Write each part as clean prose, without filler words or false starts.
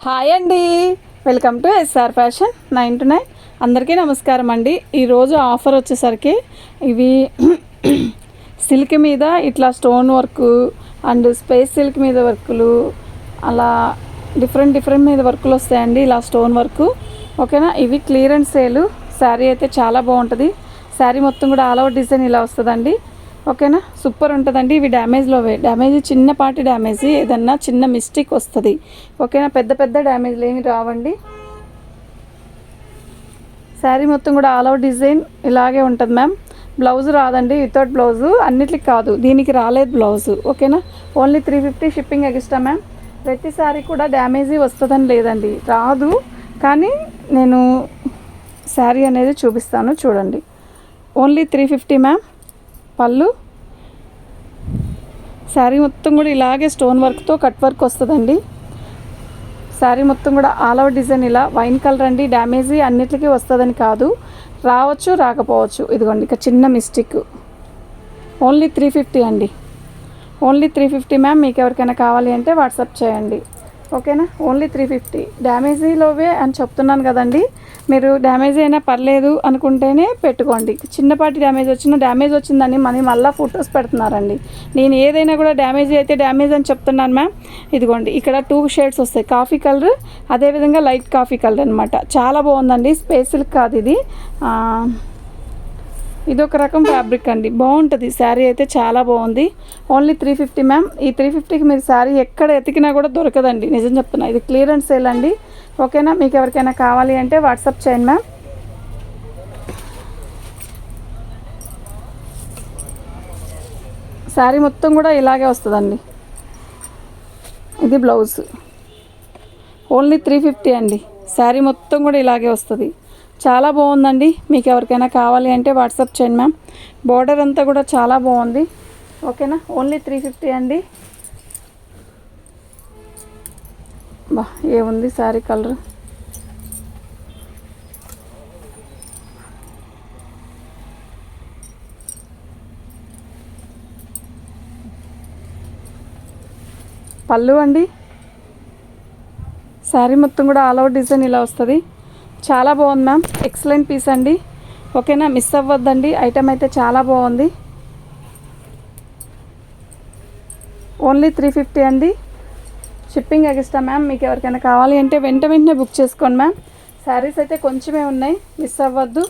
Hi అండి, welcome to SR fashion 9 to 9. అందరికీ నమస్కారం అండి. ఈరోజు ఆఫర్ వచ్చేసరికి ఇవి సిల్క్ మీద ఇట్లా stone work and space silk మీద వర్కులు, అలా డిఫరెంట్ మీద వర్కులు వస్తాయండి. ఇలా స్టోన్ వర్క్ ఓకేనా. ఇవి క్లియరెన్స్ సేల్. శారీ అయితే చాలా బాగుంటుంది. శారీ మొత్తం కూడా ఆల్ ఓవర్ డిజైన్ ఇలా వస్తుందండి. ఓకేనా, సూపర్ ఉంటుందండి. ఇవి డ్యామేజ్ చిన్నపాటి డ్యామేజ్, ఏదన్నా చిన్న మిస్టేక్ వస్తుంది. ఓకేనా, పెద్ద డ్యామేజ్లు ఏమి రావండి. శారీ మొత్తం కూడా ఆల్ అవుట్ డిజైన్ ఇలాగే ఉంటుంది మ్యామ్. బ్లౌజ్ రాదండి, వితౌట్ బ్లౌజు అన్నిటికి కాదు, దీనికి రాలేదు బ్లౌజు. ఓకేనా, ఓన్లీ 350 షిప్పింగ్ ఎక్స్ట్రా మ్యామ్. ప్రతి శారీ కూడా డ్యామేజీ వస్తుందని లేదండి, రాదు. కానీ నేను శారీ అనేది చూపిస్తాను చూడండి. Only 350 ma'am. పళ్ళు శారీ మొత్తం కూడా ఇలాగే స్టోన్ వర్క్తో కట్ వర్క్ వస్తుందండి. శారీ మొత్తం కూడా ఆల్ ఓవర్ డిజైన్ ఇలా వైన్ కలర్ అండి. డ్యామేజీ అన్నిటికీ వస్తుందని కాదు, రావచ్చు రాకపోవచ్చు. ఇదిగోండి ఇక చిన్న మిస్టేక్. ఓన్లీ 350 అండి, ఓన్లీ 350 మ్యామ్. మీకు ఎవరికైనా కావాలి అంటే వాట్సాప్ చేయండి. ఓకేనా, ఓన్లీ 350. డ్యామేజీలోవే అని చెప్తున్నాను కదండి. మీరు డ్యామేజ్ అయినా పర్లేదు అనుకుంటేనే పెట్టుకోండి. చిన్నపాటి డ్యామేజ్ వచ్చిందని మళ్ళీ ఫొటోస్ పెడుతున్నారండి. నేను ఏదైనా కూడా డ్యామేజ్ అయితే డ్యామేజ్ అని చెప్తున్నాను మ్యామ్. ఇదిగోండి ఇక్కడ 2 షేడ్స్ వస్తాయి, కాఫీ కలర్ అదేవిధంగా లైట్ కాఫీ కలర్ అనమాట. చాలా బాగుందండి. స్పేస్ సిల్క్ కాదు ఇది, ఇదొక రకం ఫ్యాబ్రిక్ అండి. బాగుంటుంది శారీ అయితే, చాలా బాగుంది. Only 350 ma'am. ఈ 350కి మీరు శారీ ఎక్కడ ఎతికినా కూడా దొరకదండి, నిజం చెప్తున్నా. ఇది క్లియరెన్స్ సేల్ అండి. ఓకేనా, మీకు ఎవరికైనా కావాలి అంటే వాట్సాప్ చేయండి మ్యామ్. శారీ మొత్తం కూడా ఇలాగే వస్తుందండి. ఇది బ్లౌజ్. ఓన్లీ 350 అండి. శారీ మొత్తం కూడా ఇలాగే వస్తుంది. చాలా బాగుందండి. మీకు ఎవరికైనా కావాలి అంటే వాట్సాప్ చేయండి మ్యామ్. బోర్డర్ అంతా కూడా చాలా బాగుంది. ఓకేనా, ఓన్లీ 350 అండి. బా ఏముంది శారీ కలర్. పళ్ళు అండి. శారీ మొత్తం కూడా ఆల్ ఓవర్ డిజైన్ ఇలా వస్తుంది. చాలా బాగుంది మ్యామ్. ఎక్సలెంట్ పీస్ అండి. ఓకేనా, మిస్ అవ్వద్దండి. ఐటమ్ అయితే చాలా బాగుంది. ఓన్లీ 350 అండి. Shipping extra ma'am. మీకు ఎవరికైనా కావాలి అంటే వెంటనే బుక్ చేసుకోండి మ్యామ్. శారీస్ అయితే కొంచెమే ఉన్నాయి, మిస్ అవ్వద్దు.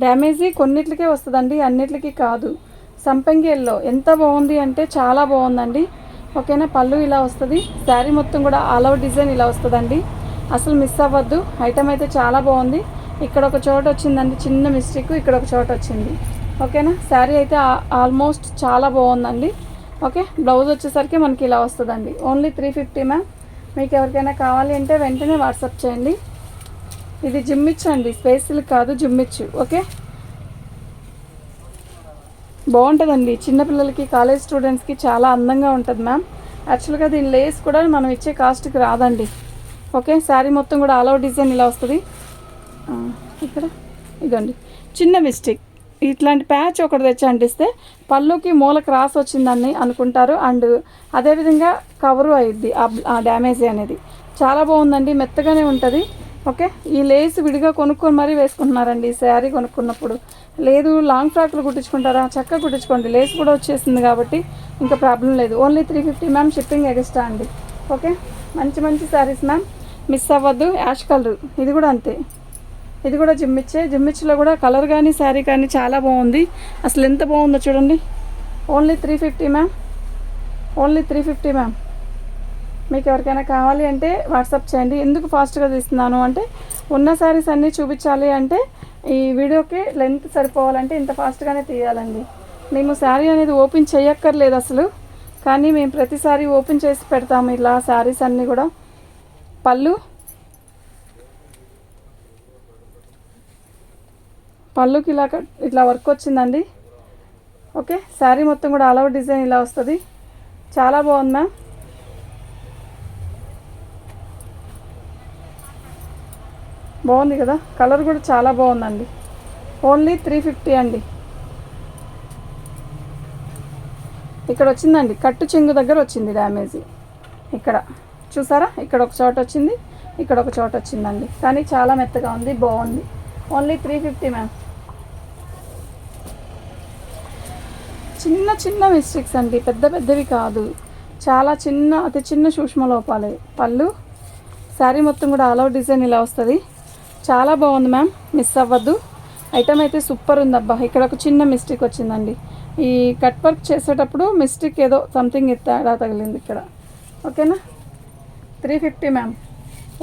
డ్యామేజీ కొన్నిట్లకే వస్తుందండి, అన్నిటికీ కాదు. సంపంగి ఎల్లో ఎంత బాగుంది అంటే చాలా బాగుందండి. ఓకేనా, పళ్ళు ఇలా వస్తుంది. శారీ మొత్తం కూడా ఆల్ ఓవర్ డిజైన్ ఇలా వస్తుందండి. అసలు మిస్ అవ్వద్దు. ఐటమ్ అయితే చాలా బాగుంది. ఇక్కడ ఒక చోట వచ్చిందండి చిన్న మిస్టేక్, ఇక్కడ ఒక చోట వచ్చింది. ఓకేనా, శారీ అయితే ఆల్మోస్ట్ చాలా బాగుందండి. ఓకే, బ్లౌజ్ వచ్చేసరికి మనకి ఇలా వస్తుందండి. Only 350 ma'am. మీకు ఎవరికైనా కావాలి అంటే వెంటనే వాట్సాప్ చేయండి. ఇది జిమ్మిచ్చు అండి, స్పేస్ సిల్క్ కాదు, జిమ్మిచ్చు. ఓకే, బాగుంటుందండి. చిన్నపిల్లలకి, కాలేజ్ స్టూడెంట్స్కి చాలా అందంగా ఉంటుంది మ్యామ్. యాక్చువల్గా దీని లేస్ కూడా మనం ఇచ్చే కాస్ట్కి రాదండి. ఓకే, శారీ మొత్తం కూడా ఆల్ ఓవర్ డిజైన్ ఇలా వస్తుంది. ఇక్కడ ఇదండి చిన్న మిస్టేక్. ఇట్లాంటి ప్యాచ్ ఒకటి తెచ్చి అంటిస్తే పళ్ళుకి మూల క్రాస్ వచ్చిందని అనుకుంటారు. అండ్ అదేవిధంగా కవరు అయ్యిద్ది ఆ డ్యామేజ్ అనేది. చాలా బాగుందండి, మెత్తగానే ఉంటుంది. ఓకే, ఈ లేస్ విడిగా కొనుక్కొని మరీ వేసుకుంటున్నారండి ఈ శారీ కొనుక్కున్నప్పుడు. లేదు లాంగ్ ఫ్రాక్లు కుట్టించుకుంటారా, చక్కగా కుట్టించుకోండి. లేస్ కూడా వచ్చేసింది కాబట్టి ఇంకా ప్రాబ్లం లేదు. Only 350 ma'am. షిప్పింగ్ ఎక్స్ట్రా అండి. ఓకే, మంచి శారీస్ మ్యామ్, మిస్ అవ్వద్దు. యాష్ కలర్ ఇది కూడా అంతే. ఇది కూడా జిమ్మిచ్లో కూడా కలర్ కానీ శారీ కానీ చాలా బాగుంది. అసలు ఎంత బాగుందో చూడండి. Only 350 ma'am. Only 350 ma'am. మీకు ఎవరికైనా కావాలి అంటే వాట్సాప్ చేయండి. ఎందుకు ఫాస్ట్గా తీస్తున్నాను అంటే ఉన్న శారీస్ అన్నీ చూపించాలి అంటే ఈ వీడియోకి లెంత్ సరిపోవాలంటే ఇంత ఫాస్ట్గానే తీయాలండి. మేము శారీ అనేది ఓపెన్ చేయక్కర్లేదు అసలు, కానీ మేము ప్రతిసారి ఓపెన్ చేసి పెడతాము ఇలా శారీస్ అన్నీ కూడా. పళ్ళుకి ఇట్లా వర్క్ వచ్చిందండి. ఓకే, శారీ మొత్తం కూడా ఆల్ ఓవర్ డిజైన్ ఇలా వస్తుంది. చాలా బాగుంది మ్యామ్. బాగుంది కదా, కలర్ కూడా చాలా బాగుందండి. ఓన్లీ 350 అండి. ఇక్కడ వచ్చిందండి, కట్టు చెంగు దగ్గర వచ్చింది డ్యామేజ్. ఇక్కడ చూసారా, ఇక్కడ ఒక చోట వచ్చింది, ఇక్కడ ఒక చోట వచ్చిందండి, కానీ చాలా మెత్తగా ఉంది, బాగుంది. Only 350 ma'am. చిన్న చిన్న మిస్టేక్స్ అండి, పెద్ద పెద్దవి కాదు, చాలా చిన్న అతి చిన్న సూక్ష్మ లోపాలే. పళ్ళు శారీ మొత్తం కూడా ఆల్ ఓవర్ డిజైన్ ఇలా వస్తుంది. చాలా బాగుంది మ్యామ్, మిస్ అవ్వద్దు. ఐటమ్ అయితే సూపర్ ఉంది. అబ్బా ఇక్కడ ఒక చిన్న మిస్టేక్ వచ్చిందండి, ఈ కట్ వర్క్ చేసేటప్పుడు మిస్టేక్ ఏదో సంథింగ్ తేడా తగిలింది ఇక్కడ. ఓకేనా, 350 మ్యామ్,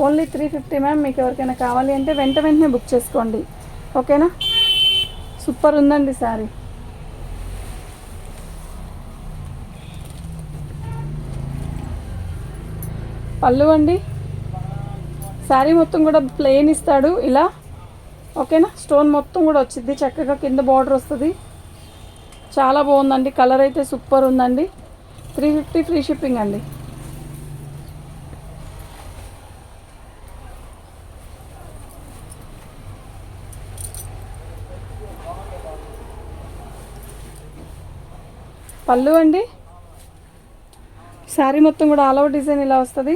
ఓన్లీ 350 మ్యామ్. మీకు ఎవరికైనా కావాలి అంటే వెంటనే బుక్ చేసుకోండి. ఓకేనా, సూపర్ ఉందండి శారీ. పళ్ళు అండి, శారీ మొత్తం కూడా ప్లెయిన్ ఇస్తాడు ఇలా. ఓకేనా, స్టోన్ మొత్తం కూడా వచ్చింది, చక్కగా కింద బార్డర్ వస్తుంది. చాలా బాగుందండి, కలర్ అయితే సూపర్ ఉందండి. 350 ఫ్రీ షిప్పింగ్ అండి. పళ్ళు అండి, శారీ మొత్తం కూడా ఆల్ ఓవర్ డిజైన్ ఇలా వస్తుంది.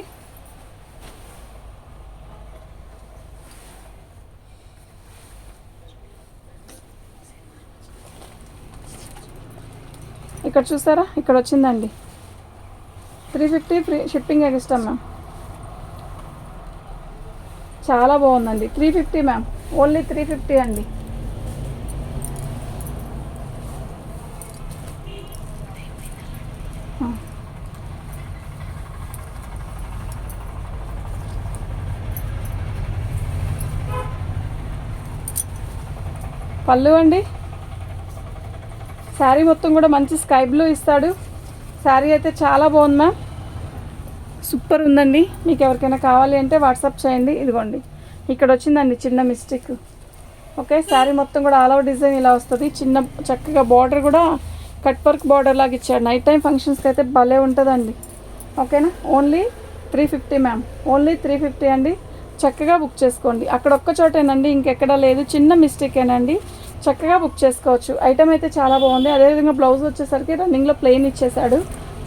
ఇక్కడ చూసారా, ఇక్కడ వచ్చిందండి 350 ఫ్రీ షిప్పింగ్ ఎక్స్ట్రా మ్యామ్. చాలా బాగుందండి, 350 మ్యామ్, ఓన్లీ 350 అండి. పళ్ళు అండి, శారీ మొత్తం కూడా మంచి స్కై బ్లూ ఇస్తాడు. శారీ అయితే చాలా బాగుంది మ్యామ్, సూపర్ ఉందండి. మీకు ఎవరికైనా కావాలి అంటే వాట్సాప్ చేయండి. ఇదిగోండి ఇక్కడ వచ్చిందండి చిన్న మిస్టేక్. ఓకే, శారీ మొత్తం కూడా ఆల్ ఓవర్ డిజైన్ ఇలా వస్తుంది. చిన్న చక్కగా బార్డర్ కూడా కట్ వర్క్ బార్డర్ లాగా ఇచ్చాడు. నైట్ టైం ఫంక్షన్స్కి అయితే భలే ఉంటుందండి. ఓకేనా, ఓన్లీ 350 మ్యామ్, ఓన్లీ 350 అండి. చక్కగా బుక్ చేసుకోండి. అక్కడ ఒక్క చోటేనండి, ఇంకెక్కడా లేదు. చిన్న మిస్టేకేనండి, చక్కగా బుక్ చేసుకోవచ్చు. ఐటమ్ అయితే చాలా బాగుంది. అదేవిధంగా బ్లౌజ్ వచ్చేసరికి రన్నింగ్లో ప్లెయిన్ ఇచ్చేసాడు.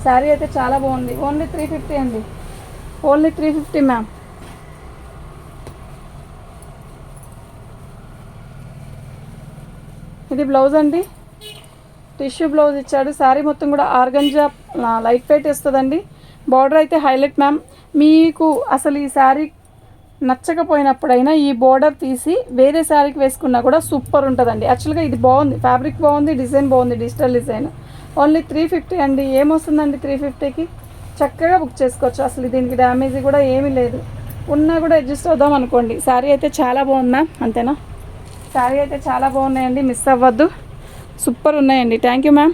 శారీ అయితే చాలా బాగుంది. ఓన్లీ 350 అండి, ఓన్లీ 350 మ్యామ్. ఇది బ్లౌజ్ అండి, టిష్యూ బ్లౌజ్ ఇచ్చాడు. శారీ మొత్తం కూడా ఆర్గంజా లైట్ వెయిట్ వస్తుందండి. బార్డర్ అయితే హైలైట్ మ్యామ్. మీకు అసలు ఈ శారీ నచ్చకపోయినప్పుడైనా ఈ బోర్డర్ తీసి వేరే శారీకి వేసుకున్నా కూడా సూపర్ ఉంటుందండి. యాక్చువల్గా ఇది బాగుంది, ఫ్యాబ్రిక్ బాగుంది, డిజైన్ బాగుంది, డిజిటల్ డిజైన్. ఓన్లీ 350 అండి. ఏమొస్తుందండి 350కి? చక్కగా బుక్ చేసుకోవచ్చు. అసలు దీనికి డ్యామేజ్ కూడా ఏమీ లేదు, ఉన్నా కూడా అడ్జస్ట్ అవుదాం అనుకోండి. శారీ అయితే చాలా బాగుందా, అంతేనా? శారీ అయితే చాలా బాగున్నాయండి, మిస్ అవ్వద్దు, సూపర్ ఉన్నాయండి. Thank you ma'am.